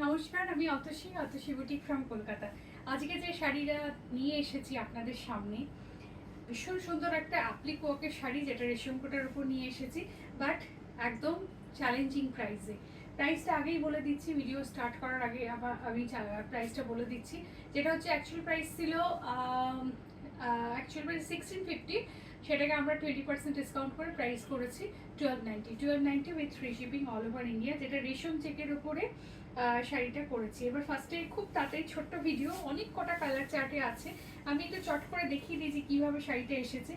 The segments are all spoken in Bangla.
নমস্কার, আমি অতসী বুটিক ফ্রম কলকাতা। আজকে যে শাড়িটা নিয়ে এসেছি আপনাদের সামনে, ভীষণ সুন্দর একটা অ্যাপ্লিক ওয়ার্কের শাড়ি, যেটা রেশম কোটার উপর নিয়ে এসেছি, বাট একদম চ্যালেঞ্জিং প্রাইসে। প্রাইসটা আগেই বলে দিচ্ছি, ভিডিও স্টার্ট করার আগে আবার আমি প্রাইসটা বলে দিচ্ছি। যেটা হচ্ছে অ্যাকচুয়াল প্রাইস ছিল 1650, সেটাকে আমরা 20% ডিসকাউন্ট করে প্রাইস করেছি 1290 with free shipping all over India, যেটা রেশম চেকের উপরে শাড়িটা করেছি। এবার ফার্স্টে খুব তাড়াতাড়ি ছোট্ট ভিডিও, অনেক কটা কালার চার্টে আছে, আমি একটু চট করে দেখিয়ে দিই যে কীভাবে শাড়িটা এসেছে।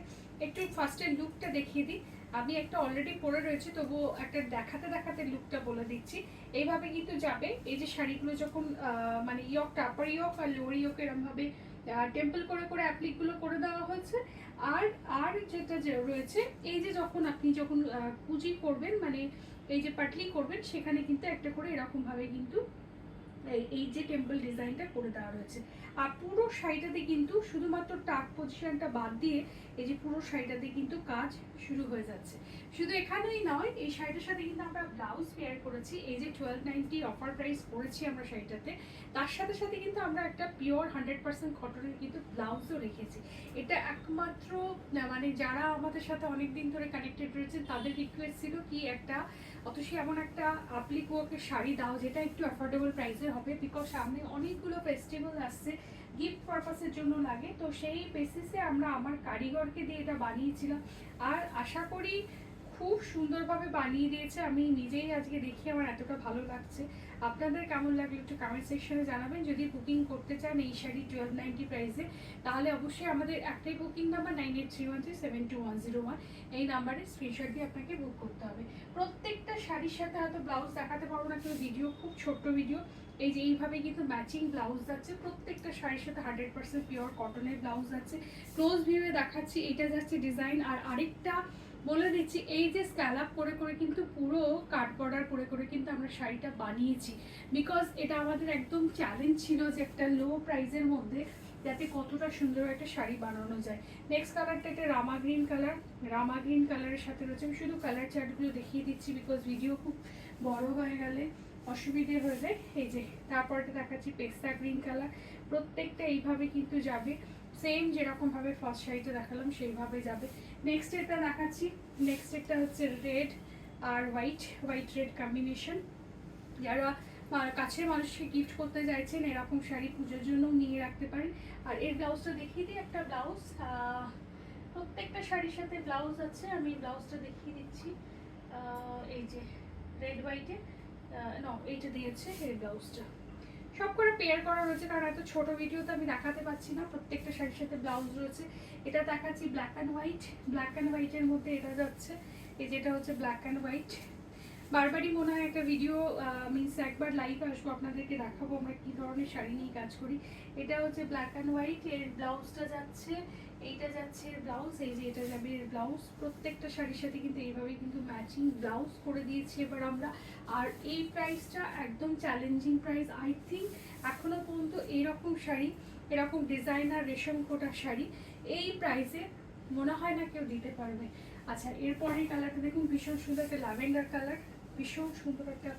একটু ফার্স্টের লুকটা দেখিয়ে দিই। আমি একটা অলরেডি পরে রয়েছে, তবুও একটা দেখাতে দেখাতে লুকটা বলে দিচ্ছি। এইভাবে কিন্তু যাবে, এই যে শাড়িগুলো যখন মানে ইয়কটা আপার ইয়ক আর লোয়ার ইয়ক এরমভাবে টেম্পল করে করে অ্যাপ্লিকগুলো করে দেওয়া হয়েছে। আর আর যেটা যে রয়েছে, এই যে যখন কুচি করবেন, মানে এই যে পাটলি করবেন, সেখানে কিন্তু একটা করে এরকমভাবে কিন্তু এই যে টেম্পল ডিজাইনটা করে দেওয়া রয়েছে। আর পুরো শাড়িটাতে কিন্তু শুধুমাত্র টাক পজিশনটা বাদ দিয়ে এই যে পুরো শাড়িটাতে কিন্তু কাজ শুরু হয়ে যাচ্ছে। শুধু এখানেই নয়, এই শাড়িটার সাথে কিন্তু আমরা ব্লাউজ পেয়ার করেছি। এই যে 1290 অফার প্রাইস করেছি আমরা শাড়িটাতে, তার সাথে সাথে কিন্তু আমরা একটা পিওর 100% কটনের কিন্তু ব্লাউজও রেখেছি। এটা একমাত্র মানে যারা আমাদের সাথে অনেকদিন ধরে কানেক্টেড রয়েছে তাদের রিকোয়েস্ট ছিল কি একটা অথচ এমন একটা অ্যাপ্লিক ওয়ার্কের শাড়ি দাও যেটা একটু অ্যাফোর্ডেবল প্রাইসের হবে, বিকজ সামনে অনেকগুলো ফেস্টিভ্যাল আসছে, গিফট পারপাসের জন্য লাগে। তো সেই বেসিসে আমরা আমার কারিগরকে দিয়ে এটা বানিয়েছিলাম, আর আশা করি খুব সুন্দরভাবে বানিয়ে দিয়েছে। আমি নিজেই আজকে দেখি আমার এতটা ভালো লাগছে। আপনাদের কেমন লাগলো একটু কমেন্ট সেকশনে জানাবেন। যদি বুকিং করতে চান এই শাড়ি 1290 প্রাইসে, তাহলে অবশ্যই আমাদের একটাই বুকিং নাম্বার 9831372101, এই নাম্বারে স্ক্রিনশট দিয়ে আপনাকে বুক করতে হবে। প্রত্যেকটা শাড়ির সাথে হয়তো ব্লাউজ দেখাতে পারবো না, কেউ ভিডিও খুব ছোট্ট ভিডিও, এই যে এইভাবে কিন্তু ম্যাচিং ব্লাউজ যাচ্ছে। প্রত্যেকটা শাড়ির সাথে 100% পিওর কটনের ব্লাউজ যাচ্ছে। ক্লোজ ভিউয়ে দেখাচ্ছি, এইটা যাচ্ছে ডিজাইন। আর আরেকটা বলে দিচ্ছি, এই যে স্ক্যালাপ করে করে কিন্তু পুরো কাট বর্ডার করে করে কিন্তু আমরা শাড়িটা বানিয়েছি, বিকজ এটা আমাদের একদম চ্যালেঞ্জ ছিল যে একটা লো প্রাইসের মধ্যে যাতে কতটা সুন্দর একটা শাড়ি বানানো যায়। নেক্সট কালারটা একটা রামা গ্রিন কালার। রামা গ্রিন কালারের সাথে রয়েছে, আমি শুধু কালার চার্টগুলো দেখিয়ে দিচ্ছি বিকজ ভিডিও খুব বড় হয়ে গেলে অসুবিধে হয়ে যায়। এই যে তারপরটা দেখাচ্ছি পেস্তা গ্রিন কালার। প্রত্যেকটা এইভাবে কিন্তু যাবে, সেম যেরকমভাবে ফার্স্ট শাড়িটা দেখালাম সেইভাবে যাবে। নেক্সট এটা দেখাচ্ছি, নেক্সট এটা হচ্ছে রেড আর হোয়াইট রেড কম্বিনেশন। যারা কাছের মানুষকে গিফট করতে চাইছেন এরকম শাড়ি পুজোর জন্য নিয়ে রাখতে পারেন। আর এর ব্লাউজটা দেখিয়ে দিই, একটা ব্লাউজ, প্রত্যেকটা শাড়ির সাথে ব্লাউজ আছে, আমি ব্লাউজটা দেখিয়ে দিচ্ছি। এই যে রেড হোয়াইটে এইটা দিয়েছে এই ব্লাউজটা, সব করে পেয়ার করা রয়েছে, কারণ এত ছোট ভিডিওতে আমি দেখাতে পাচ্ছি না। প্রত্যেকটা শাড়ির সাথে ব্লাউজ রয়েছে। এটা দেখাচ্ছি ব্ল্যাক অ্যান্ড হোয়াইটের মধ্যে এটা যাচ্ছে, এই যেটা হচ্ছে ব্ল্যাক অ্যান্ড হোয়াইট। বারবারই মনে হয় একটা ভিডিও মিনস একবার লাইভ আসবো, আপনাদেরকে দেখাবো আমরা কী ধরনের শাড়ি নিয়ে কাজ করি। এটা হচ্ছে ব্ল্যাক অ্যান্ড হোয়াইট, এর ব্লাউজটা যাচ্ছে, এইটা যাচ্ছে এর ব্লাউজ, এই যে এটা যাবে এর ব্লাউজ। প্রত্যেকটা শাড়ির সাথে কিন্তু এইভাবেই কিন্তু ম্যাচিং ব্লাউজ করে দিয়েছি এবার আমরা। আর এই প্রাইসটা একদম চ্যালেঞ্জিং প্রাইস। আই থিঙ্ক এখনও পর্যন্ত এইরকম শাড়ি, এরকম ডিজাইনার রেশম কোটা শাড়ি এই প্রাইসে মনে হয় না কেউ দিতে পারবে। আচ্ছা, এরপরের কালারটা দেখুন, ভীষণ সুন্দর একটা ল্যাভেন্ডার কালার, ভীষণ সুন্দর একটা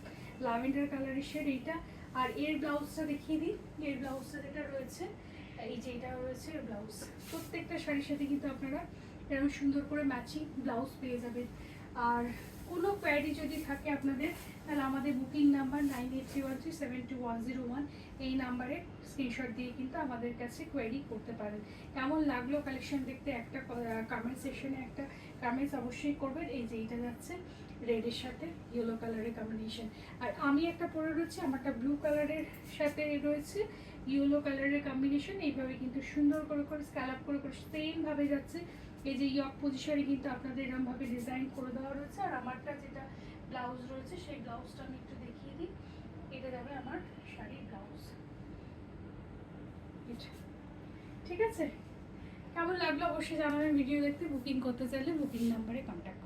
ল্যাভেন্ডার কালারের শেড এইটা। আর এর ব্লাউজটা দেখিয়ে দিই, এর ব্লাউজটা যেটা রয়েছে, এই যে এটা রয়েছে এর ব্লাউজ। প্রত্যেকটা শাড়ির সাথে কিন্তু আপনারা এরকম সুন্দর করে ম্যাচিং ব্লাউজ পেয়ে যাবেন। আর কোনো কোয়ারি যদি থাকে আপনাদের, তাহলে আমাদের বুকিং নাম্বার 9831372101, এই নাম্বারে স্ক্রিনশট দিয়ে কিন্তু আমাদের কাছে কোয়ারি করতে পারেন। কেমন লাগলো কালেকশন দেখতে একটা কমেন্ট সেকশনে একটা কমেন্টস অবশ্যই করবেন। এই যে এটা যাচ্ছে রেডের সাথে ইয়েলো কালারের কম্বিনেশন। আর আমি একটা পরে রয়েছে, আমারটা ব্লু কালারের সাথে রয়েছে ইয়েলো কালারের কম্বিনেশন। এইভাবে কিন্তু সুন্দর করে করে স্ক্যালাপ করে করে সেমভাবে যাচ্ছে। এই যে ইয়ক পজিশনে কিন্তু আপনাদের এরকমভাবে ডিজাইন করে দেওয়া রয়েছে। আর আমারটা যেটা ব্লাউজ রয়েছে সেই ব্লাউজটা আমি একটু দেখিয়ে দিই, এটা যাবে আমার শাড়ির ব্লাউজ। ঠিক আছে, কেমন লাগলো অবশ্যই জানাবেন। ভিডিও দেখতে বুকিং করতে চাইলে বুকিং নাম্বারে কন্ট্যাক্ট